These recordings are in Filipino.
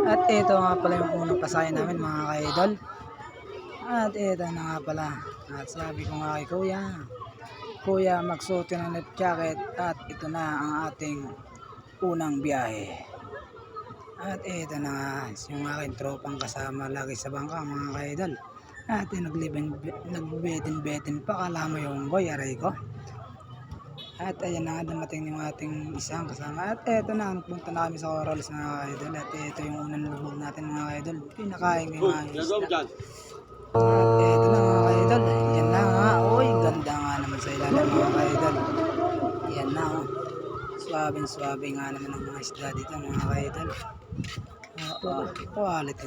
At ito nga pala yung unang pasayan namin mga ka-idol. At ito na nga pala. At sabi ko nga kay Kuya, Kuya, magsuot ka ng life jacket at ito na ang ating unang biyahe. At ito na nga yung aking tropang kasama lagi sa bangka mga ka-idol. At nagbedin-bedin pa, kala mo yung boy, aray ko. At ayan na nga, dumating yung ating isang kasama. At eto na, punta na kami sa Corals mga idol. At ito yung unang lubog natin mga idol. Pinakain ko yung mga isda. At eto na mga idol. Yan na nga. Uy, ganda nga naman sa ilalim mga idol. Yan na oh. Swabing nga naman ang mga isda dito mga idol. Quality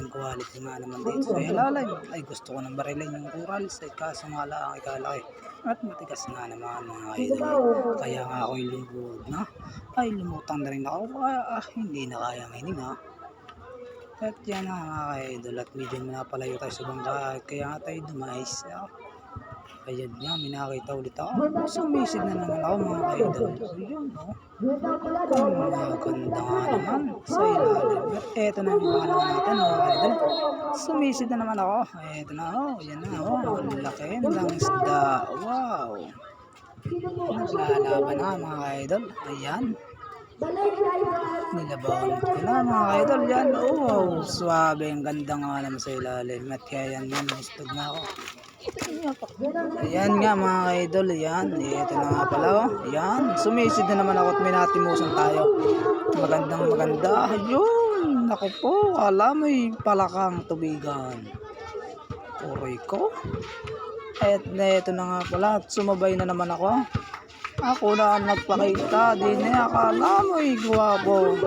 nga naman dito sa ilalim. Ay, gusto ko nang barilin yung Corals. Ay kaso nga lang ay kalaki. At matigas nga naman mga idol. Kaya nga ako'y lubog na. Ay, lumutang na rin ako. Kaya hindi na kayang hininga. At yan na mga idol. At medyo napalayo tayo sa bangka. Kaya nga tayo dumais. Ayan nga, may nakita ulit ako. Sumisid na naman ako mga idol. Ayun no. Maganda nga naman sa ilalim. At eto na yung mga natin mga idol. Sumisid na naman ako. Eto na oh. Yan na oh. Ang laki ng isda. Wow. Naglalaban na mga idol. Ayan. Nilabawan ko na mga idol. Yan oh. Wow. Swabe. Ang ganda nga naman sa ilalim. At kaya yan. Nastog na ako. Ayan nga mga idol, ayan, ito na nga pala oh. Ayan, sumisid na naman ako at may natimusan tayo. Maganda, ayun, naku po, alam mo'y palakang tubigan. Uray ko. At ito na nga pala, at sumabay na naman ako. Ako na ang nagpakita, din akala mo'y guwapo.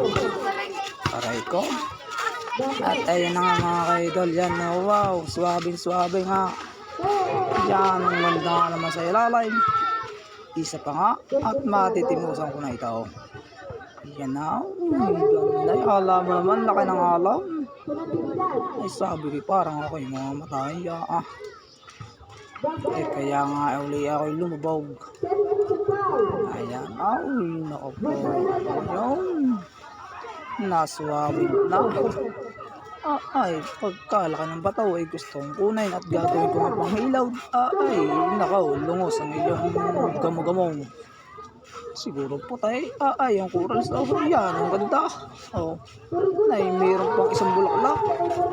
Aray ko. At ayun na nga mga idol, yan, oh, wow, suwabing nga. Yan, ang ganda naman sa ilalim. Isa pa nga at matitimusan ko na ito. Yan na. Ganda. Alam mo naman, laki ng alam. Ay sabi ko parang ako'y mamatay. Kaya nga uli ako'y lumabog. Ayan. Ay, naku po. Ayun. Naswabi na. Ay, pagkalaki ng bataw ay gusto kong kunain at gagawin ko ng panghilaw. Ay, nakaw, lungos ang iyong gamo-gamong. Siguro putay. Ay, ang Corals. Yan, ang ganda. Ay, mayroon pang isang bulaklak.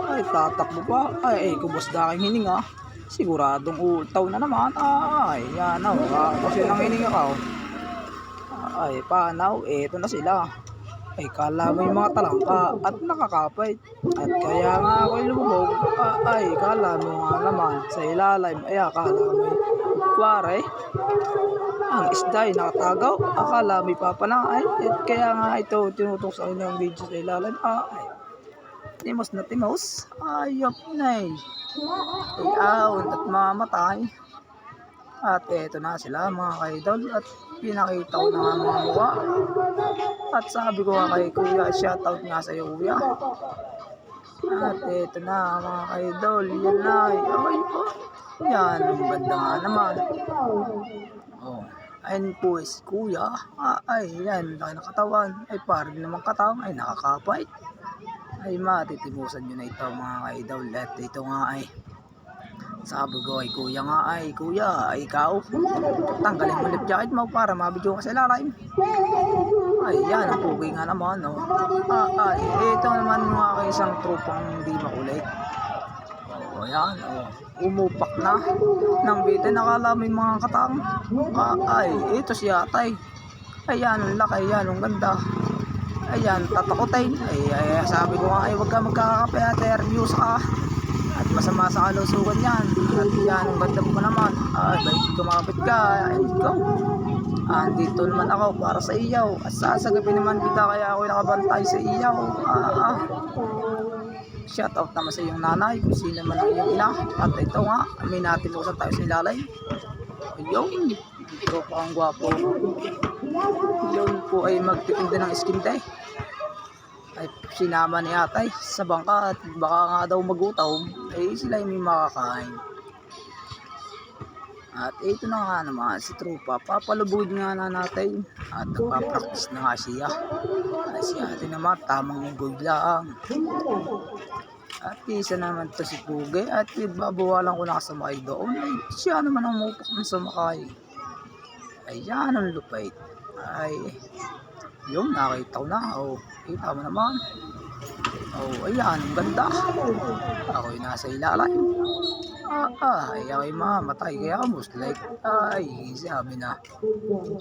Ay, tatakbo pa. Ay, kubos na aking hininga. Siguradong ultaw na naman. Ay, yan, kasi nang hininga ka. Ay, panaw, eto na sila. Ay kala mo yung mga talangka at nakakapit. At kaya nga ako'y lumubog. Ay kala mo nga naman sa ilalim. Ay akala mo kuwari. Ang isda ay nakatagaw. Akala mo ipapanaay. At kaya nga ito tinutok sa inyo ang video sa ilalim. Ay timos na timos. Ayop na eh. Ay ahon at mamatay. At eto na sila mga ka-idol. At pinakita ko na nga mga mukha. At sabi ko nga kay Kuya, shoutout nga sa iyo Kuya. At eto na mga ka-idol. Yan na. Ay po. Yan. Ang ganda nga naman. Ayun po si Kuya. Ay yan. Laki ng katawan. Ay parang naman katawan. Ay nakakapait. Ay matitimusan nyo na ito mga ka-idol. At ito nga ay sabi ko ay Kuya nga ay Kuya ay ikaw tanggalin mo lip jacket mo para mabidyo ka sa ilalim. Ay yan ang pugi nga naman no. Ay ito naman yung aking isang tropang hindi makulit. Yan umupak na nang bitin nakala mo yung mga katang. Ay ito si Atay. Ayan ang laki yan ang ganda. Ayan tatakotin. Ay sabi ko nga ay wag ka magkakape at reviews ka. At masama sa kalusugan yan. At yan, ang ganda mo naman. Ay, balik kumapit ka. Ay, ikaw. Andito naman ako para sa iyaw. At sasagapin naman kita kaya ako'y nakabantay sa iyaw. Shout out naman sa iyong nanay kung sino man ang iyong ina. At ito nga, may natimusan tayo sa ilalay. Ayun, ito pa ang gwapo. Yun po ay magtitinda ng iskinte. Ay sinama ni Atay sa bangka at baka nga daw magutaw ay sila yung may makakain. At ito na nga naman si Trupa, papalubod nga na natin at nagpa-practice na nga siya. At si ate naman tamang unggoy lang. At isa naman to si Puge at babawalan ko na kasamakay doon. Ay siya naman ang umupak ng sumakay. Ayan ang lupait. Ay yung nakita ko na. Oh, kita mo naman. Oh, ayan ang ganda. Ako'y nasa ilalim. Ay ako'y mamatay kaya most like. Ay sabi na.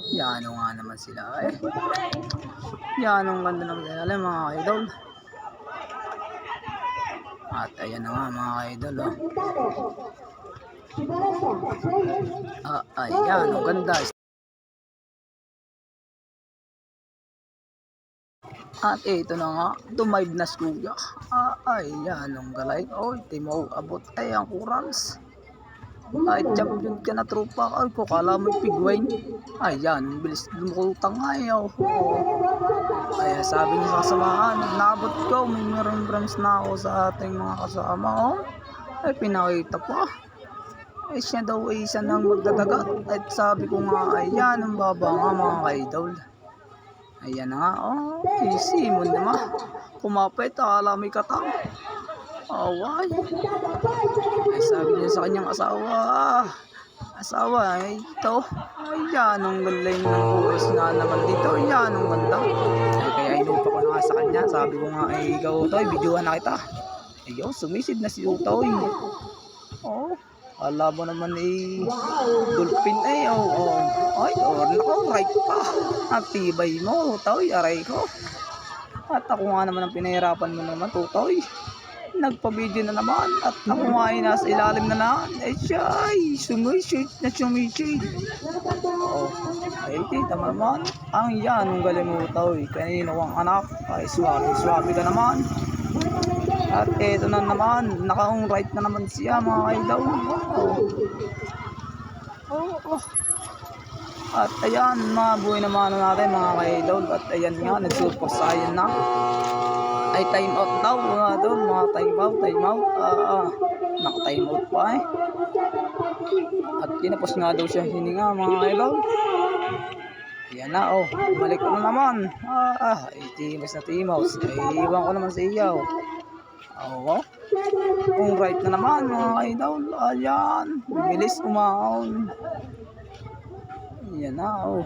Yan nga naman sila eh. Yan ang ganda naman sila mga idol. At ayan na nga mga idol oh. Ayan ang ganda. At ito na nga, tumayb na skuya. Ayan ang galay. Oy, Timo, abot ay ang kurals. Ay, champion ka na Trupa. Ay, ko kala mo pigwain. Ayan, bilis lumukutang ayaw. Kaya sabi niya sa kasamahan, naabot ko, may meron bronze na ako sa ating mga kasama. Oh. Ay, pinakita pa. Ay, siya daw ay isa nang magdadagat. At sabi ko nga, ayan ang baba nga mga kaidol. Ayan na nga, oh, easy mo naman. Kumapit, akala may katang. Away. Ay, sabi niya sa kanyang asawa, ay ito. Ayan, ang galing ng oras nga naman dito. Ayan, ang ganda. Ay, kaya inupa ko na nga sa kanya. Sabi ko nga, ay ikaw, Utoy, videohan na kita. Ayun, sumisid na si Utoy. Oh. Alam mo naman dolphin ay ay nako right pa at tibay mo Toy, aray ko. At ako nga naman ang pinahirapan mo naman Toy, nagpa-video na naman at ako nga ay nasa ilalim na lang ay siya ay sumisid. Ay kita mo naman ang yan ang galing mo Toy, kanino ang anak ay swabe ka naman. At eto na naman, naka-on right na naman siya mga idol. At ayan, mabuhay naman natin mga idol. At ayan nga, nag-super saiyan na. Ay time out daw mga idol, mga time out. Naka-time out pa eh. At kinapos nga daw siya hininga mga idol. Ayan na oh, bumalik ko na naman. Timos na timos. Ay iwan ko naman sa iyo. Oo. Kung right na naman mga idol. Ayan. Bilis umahon. Ayan na oh.